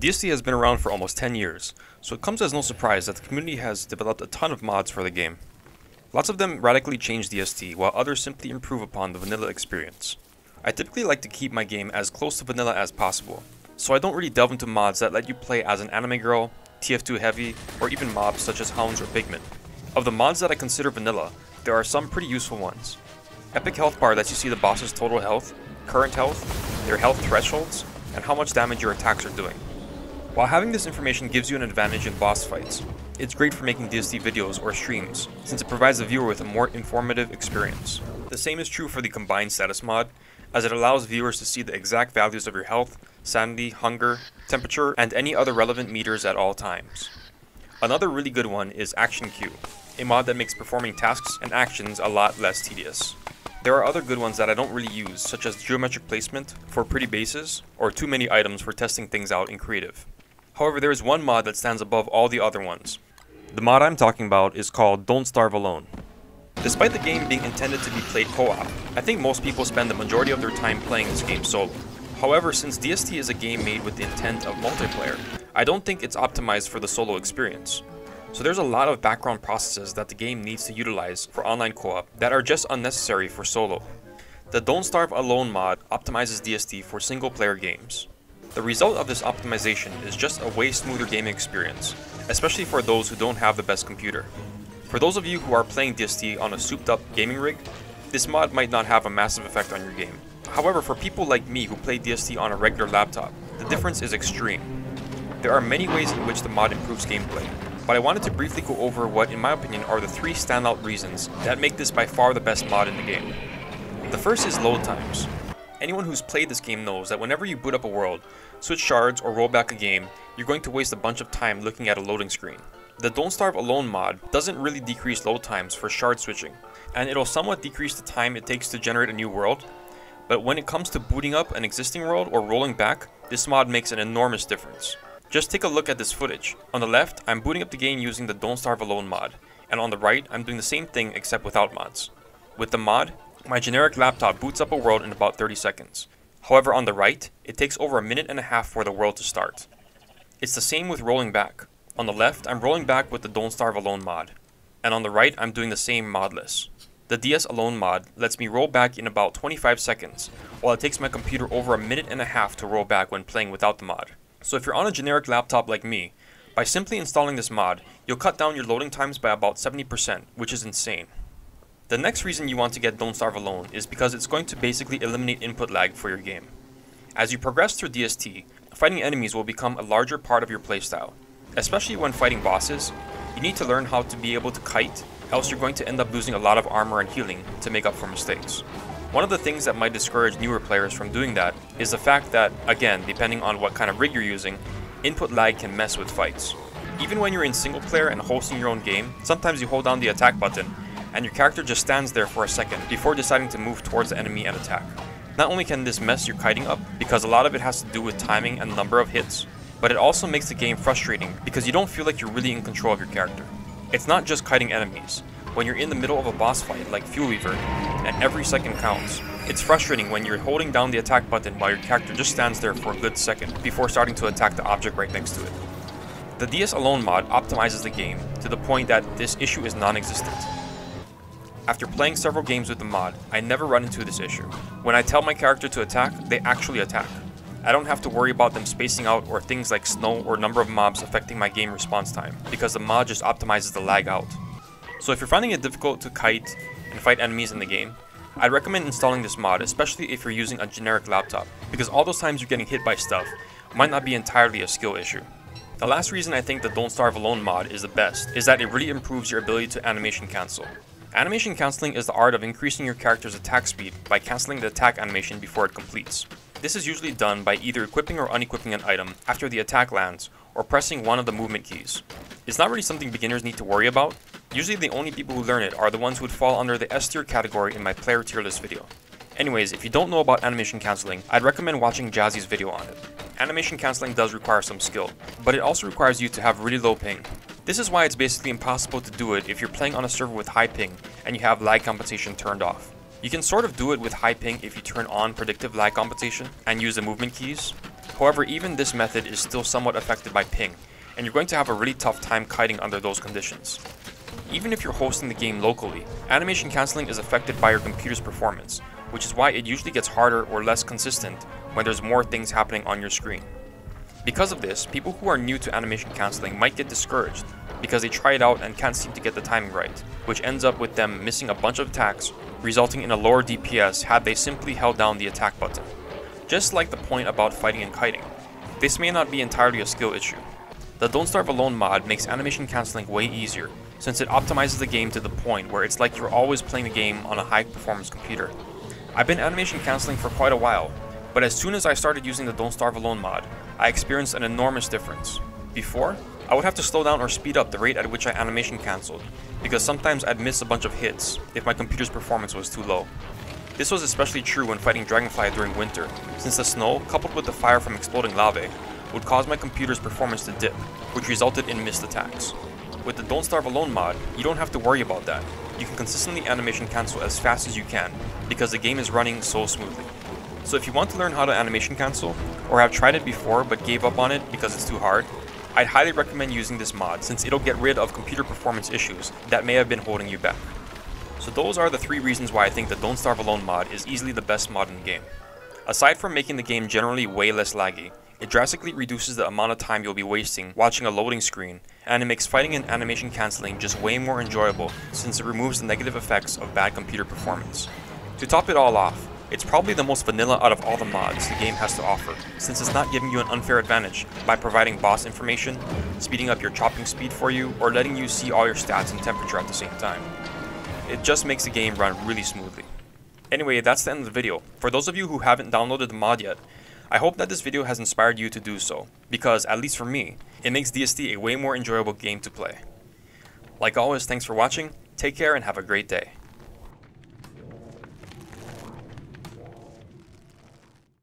DST has been around for almost 10 years, so it comes as no surprise that the community has developed a ton of mods for the game. Lots of them radically change DST, while others simply improve upon the vanilla experience. I typically like to keep my game as close to vanilla as possible, so I don't really delve into mods that let you play as an anime girl, TF2 heavy, or even mobs such as hounds or pigmen. Of the mods that I consider vanilla, there are some pretty useful ones. Epic Health Bar lets you see the boss's total health, current health, their health thresholds, and how much damage your attacks are doing. While having this information gives you an advantage in boss fights, it's great for making DST videos or streams, since it provides the viewer with a more informative experience. The same is true for the Combined Status mod, as it allows viewers to see the exact values of your health, sanity, hunger, temperature, and any other relevant meters at all times. Another really good one is Action Queue, a mod that makes performing tasks and actions a lot less tedious. There are other good ones that I don't really use, such as geometric placement for pretty bases, or too many items for testing things out in creative. However, there is one mod that stands above all the other ones. The mod I'm talking about is called Don't Starve Alone. Despite the game being intended to be played co-op, I think most people spend the majority of their time playing this game solo. However, since DST is a game made with the intent of multiplayer, I don't think it's optimized for the solo experience. So there's a lot of background processes that the game needs to utilize for online co-op that are just unnecessary for solo. The Don't Starve Alone mod optimizes DST for single player games. The result of this optimization is just a way smoother gaming experience, especially for those who don't have the best computer. For those of you who are playing DST on a souped up gaming rig, this mod might not have a massive effect on your game. However, for people like me who play DST on a regular laptop, the difference is extreme. There are many ways in which the mod improves gameplay, but I wanted to briefly go over what in my opinion are the three standout reasons that make this by far the best mod in the game. The first is load times. Anyone who's played this game knows that whenever you boot up a world, switch shards, or roll back a game, you're going to waste a bunch of time looking at a loading screen. The Don't Starve Alone mod doesn't really decrease load times for shard switching, and it'll somewhat decrease the time it takes to generate a new world, but when it comes to booting up an existing world or rolling back, this mod makes an enormous difference. Just take a look at this footage. On the left, I'm booting up the game using the Don't Starve Alone mod, and on the right, I'm doing the same thing except without mods. With the mod, my generic laptop boots up a world in about 30 seconds. However, on the right, it takes over a minute and a half for the world to start. It's the same with rolling back. On the left, I'm rolling back with the Don't Starve Alone mod, and on the right, I'm doing the same modless. The DS Alone mod lets me roll back in about 25 seconds, while it takes my computer over a minute and a half to roll back when playing without the mod. So if you're on a generic laptop like me, by simply installing this mod, you'll cut down your loading times by about 70%, which is insane. The next reason you want to get Don't Starve Alone is because it's going to basically eliminate input lag for your game. As you progress through DST, fighting enemies will become a larger part of your playstyle. Especially when fighting bosses, you need to learn how to be able to kite, else you're going to end up losing a lot of armor and healing to make up for mistakes. One of the things that might discourage newer players from doing that is the fact that, again, depending on what kind of rig you're using, input lag can mess with fights. Even when you're in single player and hosting your own game, sometimes you hold down the attack button, and your character just stands there for a second before deciding to move towards the enemy and attack. Not only can this mess your kiting up, because a lot of it has to do with timing and number of hits, but it also makes the game frustrating because you don't feel like you're really in control of your character. It's not just kiting enemies. When you're in the middle of a boss fight like Fuel Weaver, and every second counts, it's frustrating when you're holding down the attack button while your character just stands there for a good second before starting to attack the object right next to it. The DS Alone mod optimizes the game to the point that this issue is non-existent. After playing several games with the mod, I never run into this issue. When I tell my character to attack, they actually attack. I don't have to worry about them spacing out or things like snow or number of mobs affecting my game response time, because the mod just optimizes the lag out. So if you're finding it difficult to kite and fight enemies in the game, I'd recommend installing this mod, especially if you're using a generic laptop, because all those times you're getting hit by stuff might not be entirely a skill issue. The last reason I think the Don't Starve Alone mod is the best is that it really improves your ability to animation cancel. Animation cancelling is the art of increasing your character's attack speed by cancelling the attack animation before it completes. This is usually done by either equipping or unequipping an item after the attack lands, or pressing one of the movement keys. It's not really something beginners need to worry about. Usually the only people who learn it are the ones who would fall under the S tier category in my player tier list video. Anyways, if you don't know about animation cancelling, I'd recommend watching Jazzy's video on it. Animation cancelling does require some skill, but it also requires you to have really low ping. This is why it's basically impossible to do it if you're playing on a server with high ping and you have lag compensation turned off. You can sort of do it with high ping if you turn on predictive lag compensation and use the movement keys, However, even this method is still somewhat affected by ping, and you're going to have a really tough time kiting under those conditions. Even if you're hosting the game locally, animation cancelling is affected by your computer's performance, which is why it usually gets harder or less consistent when there's more things happening on your screen. Because of this, people who are new to animation cancelling might get discouraged because they try it out and can't seem to get the timing right, which ends up with them missing a bunch of attacks, resulting in a lower DPS had they simply held down the attack button. Just like the point about fighting and kiting, this may not be entirely a skill issue. The Don't Starve Alone mod makes animation cancelling way easier, since it optimizes the game to the point where it's like you're always playing the game on a high performance computer. I've been animation cancelling for quite a while, but as soon as I started using the Don't Starve Alone mod, I experienced an enormous difference. Before, I would have to slow down or speed up the rate at which I animation cancelled, because sometimes I'd miss a bunch of hits if my computer's performance was too low. This was especially true when fighting Dragonfly during winter, since the snow, coupled with the fire from exploding lava, would cause my computer's performance to dip, which resulted in missed attacks. With the Don't Starve Alone mod, you don't have to worry about that. You can consistently animation cancel as fast as you can, because the game is running so smoothly. So if you want to learn how to animation cancel, or have tried it before but gave up on it because it's too hard, I'd highly recommend using this mod since it'll get rid of computer performance issues that may have been holding you back. So those are the 3 reasons why I think the Don't Starve Alone mod is easily the best mod in the game. Aside from making the game generally way less laggy, it drastically reduces the amount of time you'll be wasting watching a loading screen, and it makes fighting and animation cancelling just way more enjoyable since it removes the negative effects of bad computer performance. To top it all off, it's probably the most vanilla out of all the mods the game has to offer, since it's not giving you an unfair advantage by providing boss information, speeding up your chopping speed for you, or letting you see all your stats and temperature at the same time. It just makes the game run really smoothly. Anyway, that's the end of the video. For those of you who haven't downloaded the mod yet, I hope that this video has inspired you to do so, because, at least for me, it makes DST a way more enjoyable game to play. Like always, thanks for watching, take care and have a great day.